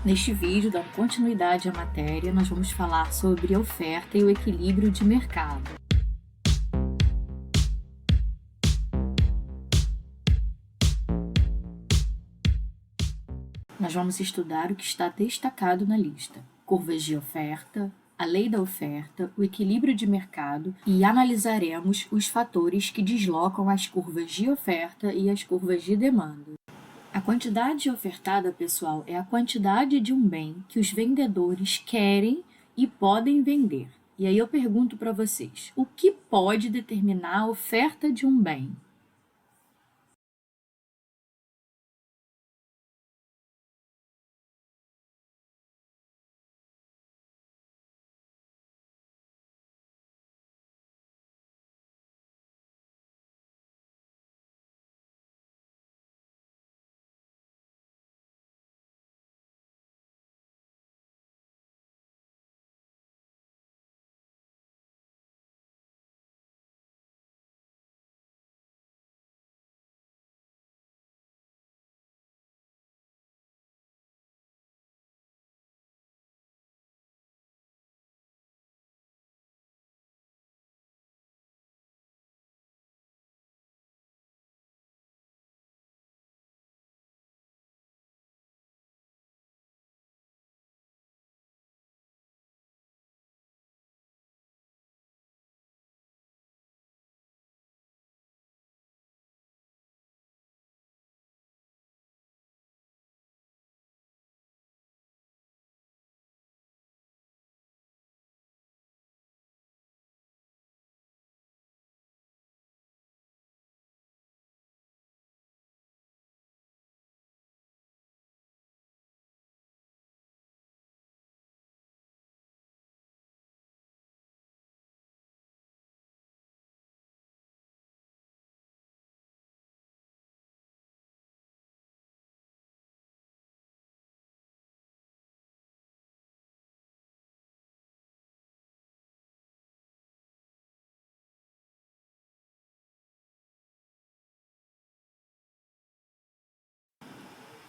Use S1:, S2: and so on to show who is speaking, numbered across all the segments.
S1: Neste vídeo, dando continuidade à matéria, nós vamos falar sobre a oferta e o equilíbrio de mercado. Nós vamos estudar o que está destacado na lista: curvas de oferta, a lei da oferta, o equilíbrio de mercado e analisaremos os fatores que deslocam as curvas de oferta e as curvas de demanda. A quantidade ofertada, pessoal, é a quantidade de um bem que os vendedores querem e podem vender. E aí eu pergunto para vocês, o que pode determinar a oferta de um bem?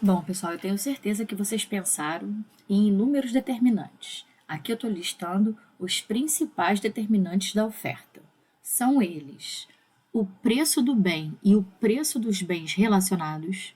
S1: Bom, pessoal, eu tenho certeza que vocês pensaram em inúmeros determinantes. Aqui eu estou listando os principais determinantes da oferta. São eles: o preço do bem e o preço dos bens relacionados,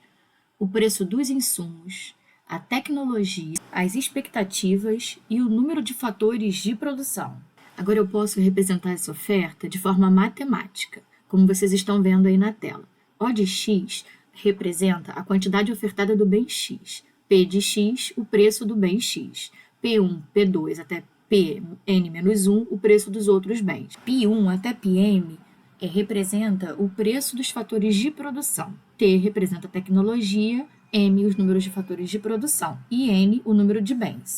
S1: o preço dos insumos, a tecnologia, as expectativas e o número de fatores de produção. Agora eu posso representar essa oferta de forma matemática, como vocês estão vendo aí na tela. O de x representa a quantidade ofertada do bem x, P de x, o preço do bem x, P1, P2 até Pn-1, o preço dos outros bens. P1 até Pm representa o preço dos fatores de produção. T representa a tecnologia, M os números de fatores de produção e N o número de bens.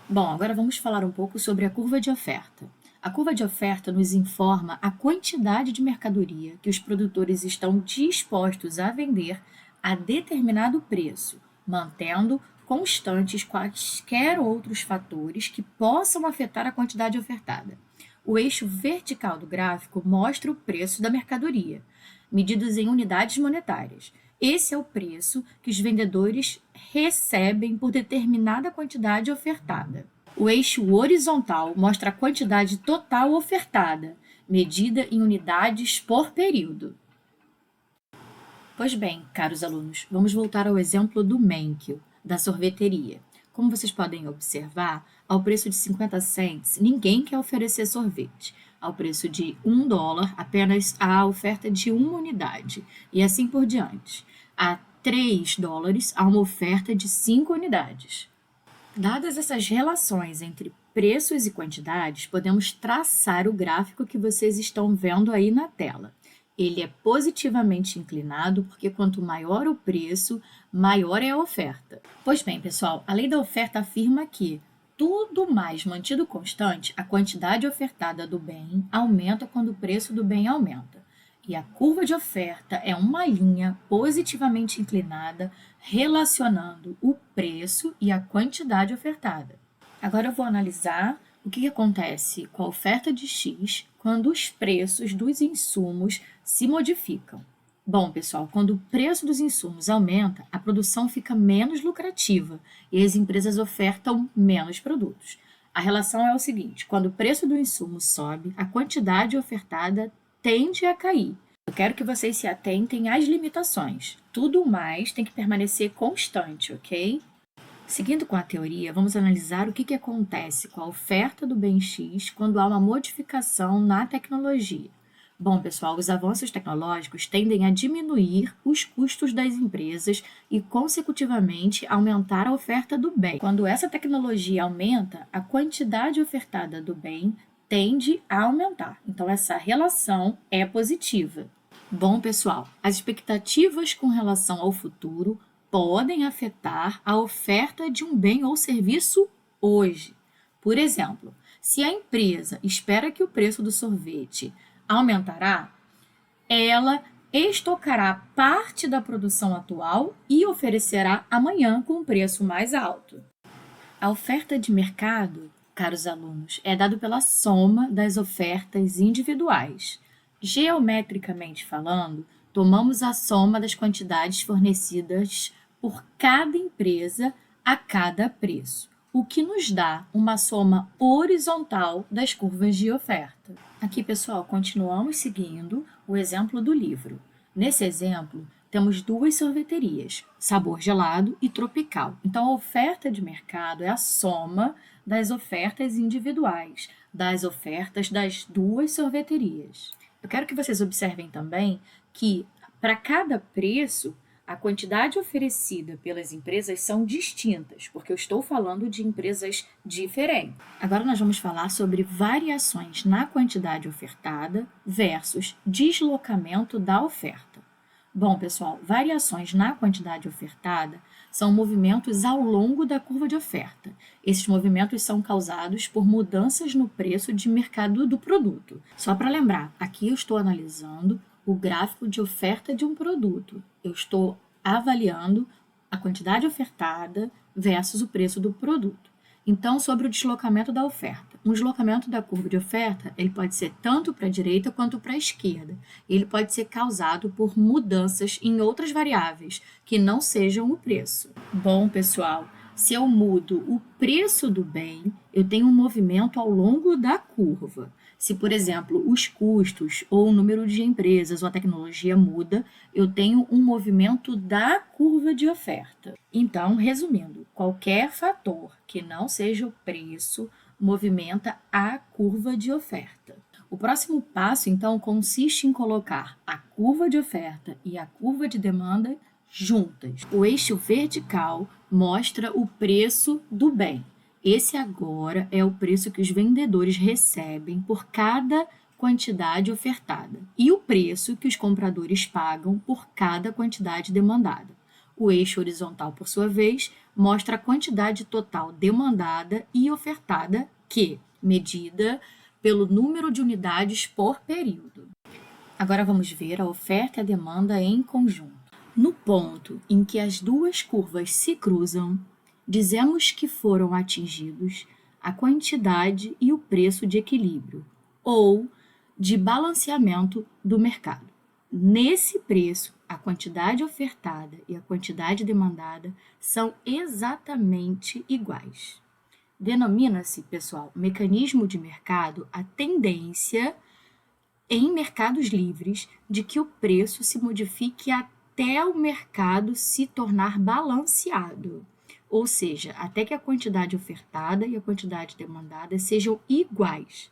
S1: Bom, agora vamos falar um pouco sobre a curva de oferta. A curva de oferta nos informa a quantidade de mercadoria que os produtores estão dispostos a vender a determinado preço, mantendo constantes quaisquer outros fatores que possam afetar a quantidade ofertada. O eixo vertical do gráfico mostra o preço da mercadoria, medidos em unidades monetárias. Esse é o preço que os vendedores recebem por determinada quantidade ofertada. O eixo horizontal mostra a quantidade total ofertada, medida em unidades por período. Pois bem, caros alunos, vamos voltar ao exemplo do Menkil, da sorveteria. Como vocês podem observar, ao preço de 50 cents, ninguém quer oferecer sorvete. Ao preço de $1, apenas há oferta de uma unidade, e assim por diante. A $3, há uma oferta de 5 unidades. Dadas essas relações entre preços e quantidades, podemos traçar o gráfico que vocês estão vendo aí na tela. Ele é positivamente inclinado porque quanto maior o preço, maior é a oferta. Pois bem, pessoal, a lei da oferta afirma que tudo mais mantido constante, a quantidade ofertada do bem aumenta quando o preço do bem aumenta. E a curva de oferta é uma linha positivamente inclinada relacionando o preço e a quantidade ofertada. Agora eu vou analisar o que acontece com a oferta de X quando os preços dos insumos se modificam. Bom, pessoal, quando o preço dos insumos aumenta, a produção fica menos lucrativa e as empresas ofertam menos produtos. A relação é o seguinte: quando o preço do insumo sobe, a quantidade ofertada tende a cair. Eu quero que vocês se atentem às limitações. Tudo mais tem que permanecer constante, ok? Seguindo com a teoria, vamos analisar o que acontece com a oferta do bem X quando há uma modificação na tecnologia. Bom, pessoal, os avanços tecnológicos tendem a diminuir os custos das empresas e, consecutivamente, aumentar a oferta do bem. Quando essa tecnologia aumenta, a quantidade ofertada do bem tende a aumentar. Então, essa relação é positiva. Bom, pessoal, as expectativas com relação ao futuro podem afetar a oferta de um bem ou serviço hoje. Por exemplo, se a empresa espera que o preço do sorvete aumentará, ela estocará parte da produção atual e oferecerá amanhã com um preço mais alto. A oferta de mercado, caros alunos, é dada pela soma das ofertas individuais. Geometricamente falando, tomamos a soma das quantidades fornecidas por cada empresa a cada preço, o que nos dá uma soma horizontal das curvas de oferta. Aqui, pessoal, continuamos seguindo o exemplo do livro. Nesse exemplo, temos duas sorveterias, sabor gelado e tropical. Então, a oferta de mercado é a soma das ofertas individuais, das ofertas das duas sorveterias. Eu quero que vocês observem também que, para cada preço, a quantidade oferecida pelas empresas são distintas, porque eu estou falando de empresas diferentes. Agora nós vamos falar sobre variações na quantidade ofertada versus deslocamento da oferta. Bom, pessoal, variações na quantidade ofertada são movimentos ao longo da curva de oferta. Esses movimentos são causados por mudanças no preço de mercado do produto. Só para lembrar, aqui eu estou analisando o gráfico de oferta de um produto. Eu estou avaliando a quantidade ofertada versus o preço do produto. Então, sobre o deslocamento da oferta. Um deslocamento da curva de oferta, ele pode ser tanto para a direita quanto para a esquerda. Ele pode ser causado por mudanças em outras variáveis, que não sejam o preço. Bom, pessoal, se eu mudo o preço do bem, eu tenho um movimento ao longo da curva. Se, por exemplo, os custos ou o número de empresas ou a tecnologia muda, eu tenho um movimento da curva de oferta. Então, resumindo, qualquer fator que não seja o preço movimenta a curva de oferta. O próximo passo, então, consiste em colocar a curva de oferta e a curva de demanda juntas. O eixo vertical mostra o preço do bem. Esse agora é o preço que os vendedores recebem por cada quantidade ofertada e o preço que os compradores pagam por cada quantidade demandada. O eixo horizontal, por sua vez, mostra a quantidade total demandada e ofertada, que, medida pelo número de unidades por período. Agora vamos ver a oferta e a demanda em conjunto. No ponto em que as duas curvas se cruzam, dizemos que foram atingidos a quantidade e o preço de equilíbrio, ou de balanceamento do mercado. Nesse preço, a quantidade ofertada e a quantidade demandada são exatamente iguais. Denomina-se, pessoal, mecanismo de mercado a tendência em mercados livres de que o preço se modifique até o mercado se tornar balanceado, ou seja, até que a quantidade ofertada e a quantidade demandada sejam iguais.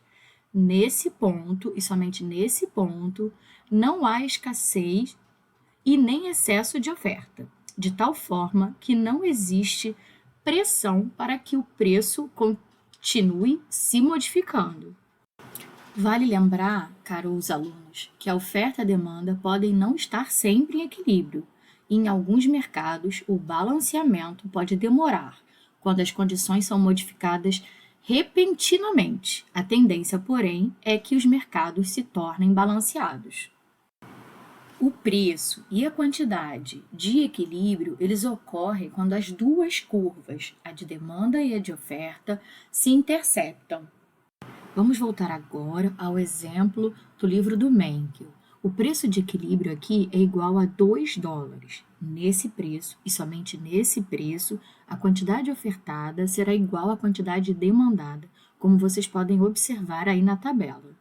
S1: Nesse ponto, e somente nesse ponto, não há escassez e nem excesso de oferta, de tal forma que não existe pressão para que o preço continue se modificando. Vale lembrar, caros alunos, que a oferta e a demanda podem não estar sempre em equilíbrio. Em alguns mercados, o balanceamento pode demorar, quando as condições são modificadas repentinamente. A tendência, porém, é que os mercados se tornem balanceados. O preço e a quantidade de equilíbrio, eles ocorrem quando as duas curvas, a de demanda e a de oferta, se interceptam. Vamos voltar agora ao exemplo do livro do Mencken. O preço de equilíbrio aqui é igual a 2 dólares. Nesse preço, e somente nesse preço, a quantidade ofertada será igual à quantidade demandada, como vocês podem observar aí na tabela.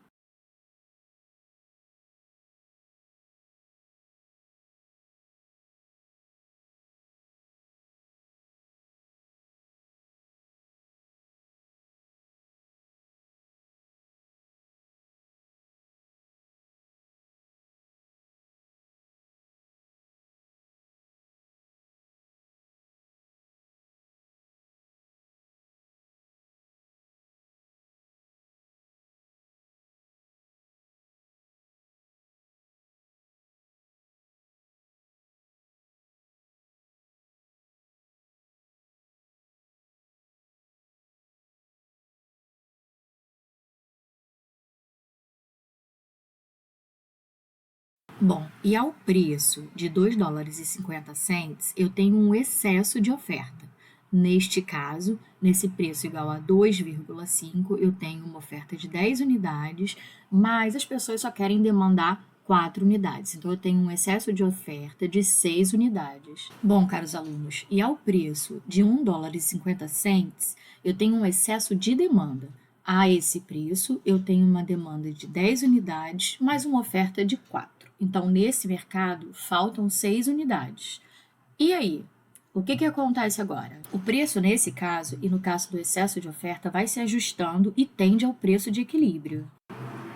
S1: Bom, e ao preço de 2 dólares e 50 cents, eu tenho um excesso de oferta. Neste caso, nesse preço igual a 2,5, eu tenho uma oferta de 10 unidades, mas as pessoas só querem demandar 4 unidades. Então, eu tenho um excesso de oferta de 6 unidades. Bom, caros alunos, e ao preço de 1 dólar e 50 cents, eu tenho um excesso de demanda. A esse preço, eu tenho uma demanda de 10 unidades, mais uma oferta de 4. Então, nesse mercado, faltam 6 unidades. E aí? O que acontece agora? O preço, nesse caso, e no caso do excesso de oferta, vai se ajustando e tende ao preço de equilíbrio.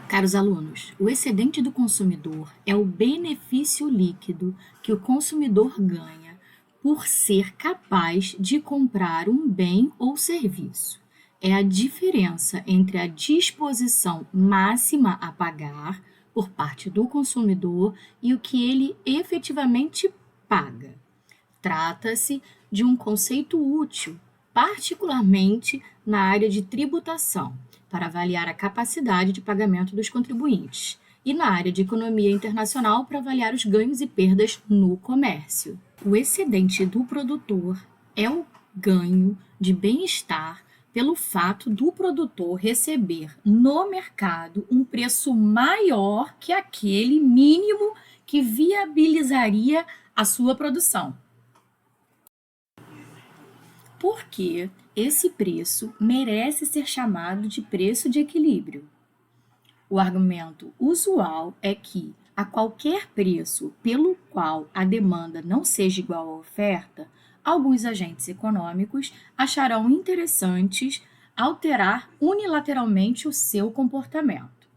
S1: Caros alunos, o excedente do consumidor é o benefício líquido que o consumidor ganha por ser capaz de comprar um bem ou serviço. É a diferença entre a disposição máxima a pagar por parte do consumidor e o que ele efetivamente paga. Trata-se de um conceito útil, particularmente na área de tributação, para avaliar a capacidade de pagamento dos contribuintes, e na área de economia internacional para avaliar os ganhos e perdas no comércio. O excedente do produtor é o ganho de bem-estar pelo fato do produtor receber no mercado um preço maior que aquele mínimo que viabilizaria a sua produção. Porque esse preço merece ser chamado de preço de equilíbrio. O argumento usual é que, a qualquer preço pelo qual a demanda não seja igual à oferta, alguns agentes econômicos acharão interessantes alterar unilateralmente o seu comportamento.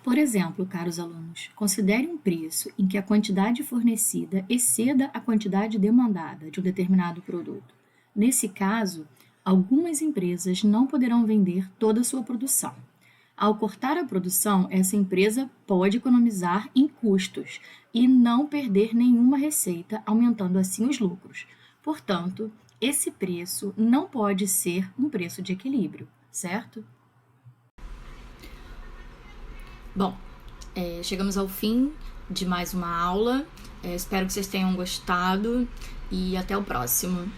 S1: Por exemplo, caros alunos, considere um preço em que a quantidade fornecida exceda a quantidade demandada de um determinado produto. Nesse caso, algumas empresas não poderão vender toda a sua produção. Ao cortar a produção, essa empresa pode economizar em custos e não perder nenhuma receita, aumentando assim os lucros. Portanto, esse preço não pode ser um preço de equilíbrio, certo? Bom, chegamos ao fim de mais uma aula. Espero que vocês tenham gostado e até o próximo.